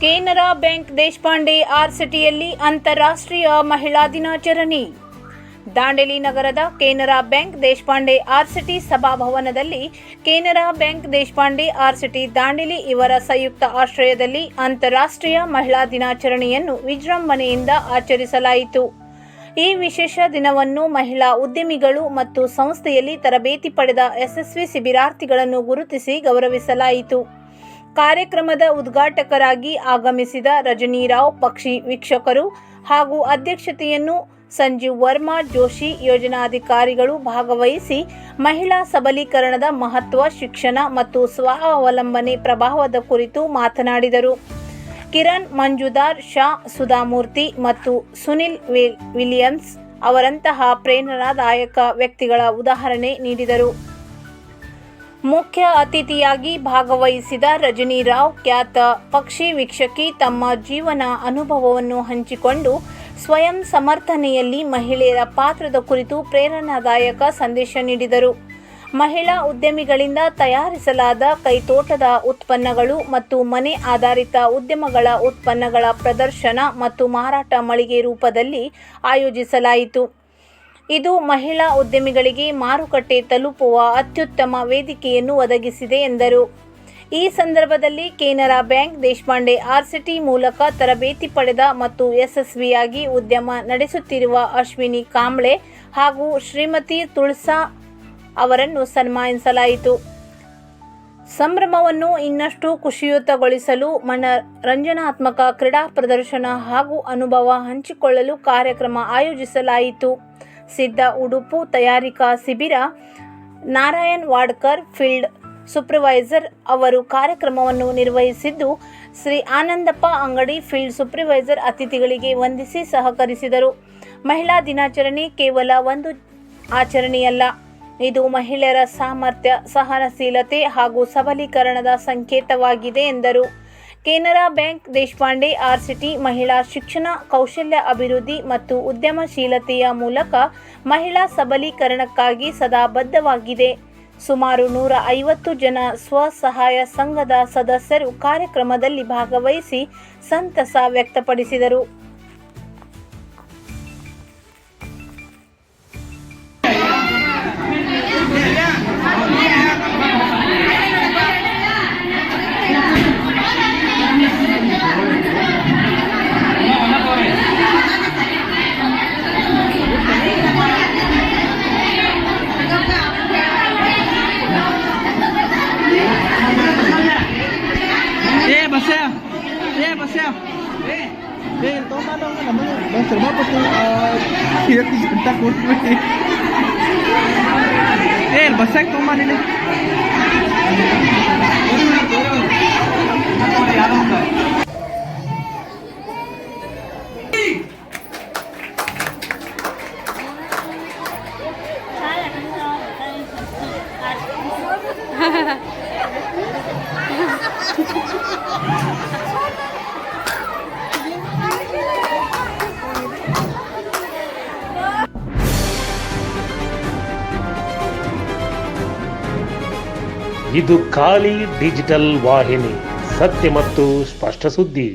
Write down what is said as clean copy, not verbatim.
Canara bank Deshpande R ಸಿಟಿಯಲ್ಲಿ ಅಂತಾರಾಷ್ಟ್ರೀಯ ಮಹಿಳಾ ದಿನಾಚರಣೆ. ದಾಂಡೇಲಿ ನಗರದ Canara bank Deshpande RSETI ಸಭಾಭವನದಲ್ಲಿ Canara bank Deshpande RSETI Dandeli ಇವರ ಸಂಯುಕ್ತ ಆಶ್ರಯದಲ್ಲಿ ಅಂತಾರಾಷ್ಟ್ರೀಯ ಮಹಿಳಾ ದಿನಾಚರಣೆಯನ್ನು ವಿಜೃಂಭಣೆಯಿಂದ ಆಚರಿಸಲಾಯಿತು. ಈ ವಿಶೇಷ ದಿನವನ್ನು ಮಹಿಳಾ ಉದ್ಯಮಿಗಳು ಮತ್ತು ಸಂಸ್ಥೆಯಲ್ಲಿ ತರಬೇತಿ ಪಡೆದ ಯಶಸ್ವಿ ಶಿಬಿರಾರ್ಥಿಗಳನ್ನು ಗುರುತಿಸಿ ಗೌರವಿಸಲಾಯಿತು. ಕಾರ್ಯಕ್ರಮದ ಉದ್ಘಾಟಕರಾಗಿ ಆಗಮಿಸಿದ ರಜನಿ ರಾವ್ ಪಕ್ಷಿ ವೀಕ್ಷಕರು ಹಾಗೂ ಅಧ್ಯಕ್ಷತೆಯನ್ನು ಸಂಜೀವ್ ವರ್ಮಾ ಜೋಶಿ ಯೋಜನಾಧಿಕಾರಿಗಳು ಭಾಗವಹಿಸಿ ಮಹಿಳಾ ಸಬಲೀಕರಣದ ಮಹತ್ವ, ಶಿಕ್ಷಣ ಮತ್ತು ಸ್ವಾವಲಂಬನೆ ಪ್ರಭಾವದ ಕುರಿತು ಮಾತನಾಡಿದರು. ಕಿರಣ್ ಮಂಜುದಾರ್, ಶಾ ಸುಧಾಮೂರ್ತಿ ಮತ್ತು ಸುನಿಲ್ ವಿಲಿಯಮ್ಸ್ ಅವರಂತಹ ಪ್ರೇರಣಾದಾಯಕ ವ್ಯಕ್ತಿಗಳ ಉದಾಹರಣೆ ನೀಡಿದರು. ಮುಖ್ಯ ಅತಿಥಿಯಾಗಿ ಭಾಗವಹಿಸಿದ ರಜನಿ ರಾವ್ ಖ್ಯಾತ ಪಕ್ಷಿ ವೀಕ್ಷಕಿ ತಮ್ಮ ಜೀವನ ಅನುಭವವನ್ನು ಹಂಚಿಕೊಂಡು ಸ್ವಯಂ ಸಮರ್ಥನೆಯಲ್ಲಿ ಮಹಿಳೆಯರ ಪಾತ್ರದ ಕುರಿತು ಪ್ರೇರಣಾದಾಯಕ ಸಂದೇಶ ನೀಡಿದರು. ಮಹಿಳಾ ಉದ್ಯಮಿಗಳಿಂದ ತಯಾರಿಸಲಾದ ಕೈತೋಟದ ಉತ್ಪನ್ನಗಳು ಮತ್ತು ಮನೆ ಆಧಾರಿತ ಉದ್ಯಮಗಳ ಉತ್ಪನ್ನಗಳ ಪ್ರದರ್ಶನ ಮತ್ತು ಮಾರಾಟ ಮಳಿಗೆ ರೂಪದಲ್ಲಿ ಆಯೋಜಿಸಲಾಯಿತು. ಇದು ಮಹಿಳಾ ಉದ್ಯಮಿಗಳಿಗೆ ಮಾರುಕಟ್ಟೆ ತಲುಪುವ ಅತ್ಯುತ್ತಮ ವೇದಿಕೆಯನ್ನು ಒದಗಿಸಿದೆ ಎಂದರು. ಈ ಸಂದರ್ಭದಲ್ಲಿ Canara bank Deshpande RSETI ಮೂಲಕ ತರಬೇತಿ ಪಡೆದ ಮತ್ತು ಯಶಸ್ವಿಯಾಗಿ ಉದ್ಯಮ ನಡೆಸುತ್ತಿರುವ ಅಶ್ವಿನಿ ಕಾಂಬ್ಳೆ ಹಾಗೂ ಶ್ರೀಮತಿ ತುಳಸಾ ಅವರನ್ನು ಸನ್ಮಾನಿಸಲಾಯಿತು. ಸಂಭ್ರಮವನ್ನು ಇನ್ನಷ್ಟು ಖುಷಿಯುತಗೊಳಿಸಲು ಮನರಂಜನಾತ್ಮಕ ಕ್ರೀಡಾ ಪ್ರದರ್ಶನ ಹಾಗೂ ಅನುಭವ ಹಂಚಿಕೊಳ್ಳಲು ಕಾರ್ಯಕ್ರಮ ಆಯೋಜಿಸಲಾಯಿತು. ಸಿದ್ಧ ಉಡುಪು ತಯಾರಿಕಾ ಶಿಬಿರ, ನಾರಾಯಣ್ ವಾಡ್ಕರ್ ಫೀಲ್ಡ್ ಸೂಪರ್ವೈಸರ್ ಅವರು ಕಾರ್ಯಕ್ರಮವನ್ನು ನಿರ್ವಹಿಸಿದ್ದು, ಶ್ರೀ ಆನಂದಪ್ಪ ಅಂಗಡಿ ಫೀಲ್ಡ್ ಸೂಪರ್ವೈಸರ್ ಅತಿಥಿಗಳಿಗೆ ವಂದಿಸಿ ಸಹಕರಿಸಿದರು. ಮಹಿಳಾ ದಿನಾಚರಣೆ ಕೇವಲ ಒಂದು ಆಚರಣೆಯಲ್ಲ, ಇದು ಮಹಿಳೆಯರ ಸಾಮರ್ಥ್ಯ, ಸಹನಶೀಲತೆ ಹಾಗೂ ಸಬಲೀಕರಣದ ಸಂಕೇತವಾಗಿದೆ ಎಂದರು. Canara bank Deshpande RSETI ಮಹಿಳಾ ಶಿಕ್ಷಣ, ಕೌಶಲ್ಯ ಅಭಿವೃದ್ಧಿ ಮತ್ತು ಉದ್ಯಮಶೀಲತೆಯ ಮೂಲಕ ಮಹಿಳಾ ಸಬಲೀಕರಣಕ್ಕಾಗಿ ಸದಾ ಬದ್ಧವಾಗಿದೆ. ಸುಮಾರು 150 ಜನ ಸ್ವಸಹಾಯ ಸಂಘದ ಸದಸ್ಯರು ಕಾರ್ಯಕ್ರಮದಲ್ಲಿ ಭಾಗವಹಿಸಿ ಸಂತಸ ವ್ಯಕ್ತಪಡಿಸಿದರು. Toma dong namanya Bang apa tuh? Iya disentak gue. Basek toma ini. ಇದು ಖಾಲಿ ಡಿಜಿಟಲ್ ವಾಹಿನಿ, ಸತ್ಯ ಮತ್ತು ಸ್ಪಷ್ಟ ಸುದ್ದಿ.